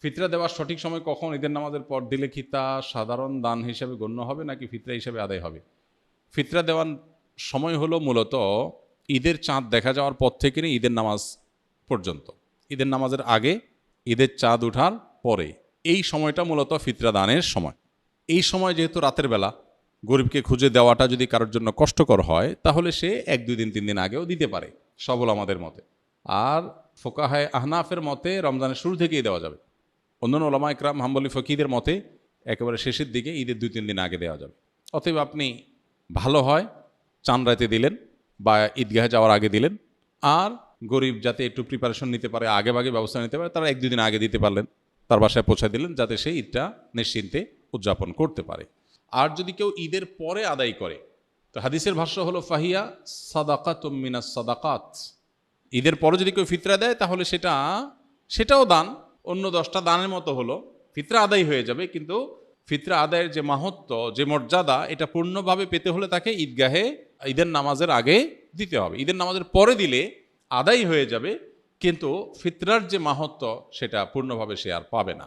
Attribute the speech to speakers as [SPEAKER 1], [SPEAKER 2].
[SPEAKER 1] ফিতরা দেওয়ার সঠিক সময় কখন? ঈদের নামাজের পর দিলে কি তা সাধারণ দান হিসেবে গণ্য হবে নাকি ফিতরা হিসেবে আদায় হবে? ফিতরা দেওয়ার সময় হলো মূলত ঈদের চাঁদ দেখা যাওয়ার পর থেকে নিয়ে ঈদের নামাজ পর্যন্ত। ঈদের নামাজের আগে, ঈদের চাঁদ ওঠার পরে, এই সময়টা মূলত ফিতরা দানের সময়। এই সময় যেহেতু রাতের বেলা, গরিবকে খুঁজে দেওয়াটা যদি কারোর জন্য কষ্টকর হয় তাহলে সে 1-2 দিন 3 দিন আগেও দিতে পারে সবল আমাদের মতে। আর ফোকাহায়ে আহনাফের মতে রমজানের শুরু থেকেই দেওয়া যাবে। অন্যান্য ওলামা ইকরাম হাম্বলি ফকিদের মতে একেবারে শেষের দিকে, ঈদের 2-3 দিন আগে দেওয়া যাবে। অতএব আপনি ভালো হয় চাঁদ রাতে দিলেন বা ঈদগাহে যাওয়ার আগে দিলেন, আর গরিব যাতে একটু প্রিপারেশন নিতে পারে, আগেভাগে ব্যবস্থা নিতে পারে, তারা 1-2 দিন আগে দিতে পারলেন, তার বাসায় পৌঁছে দিলেন, যাতে সে ঈদটা নিশ্চিন্তে উদযাপন করতে পারে। আর যদি কেউ ঈদের পরে আদায় করে, তো হাদিসের ভাষ্য হলো ফাহিয়া সাদাকাতুম মিনাস সাদাকাত। ঈদের পরে যদি কেউ ফিতরা দেয় তাহলে সেটাও দান, অন্য 10টা দানের মতো হলো, ফিতরা আদায় হয়ে যাবে। কিন্তু ফিতরা আদায়ের যে মাহাত্ম্য, যে মর্যাদা, এটা পূর্ণভাবে পেতে হলে তাকে ঈদগাহে ঈদের নামাজের আগে দিতে হবে। ঈদের নামাজের পরে দিলে আদায় হয়ে যাবে, কিন্তু ফিতরার যে মাহাত্ম্য সেটা পূর্ণভাবে সে আর পাবে না।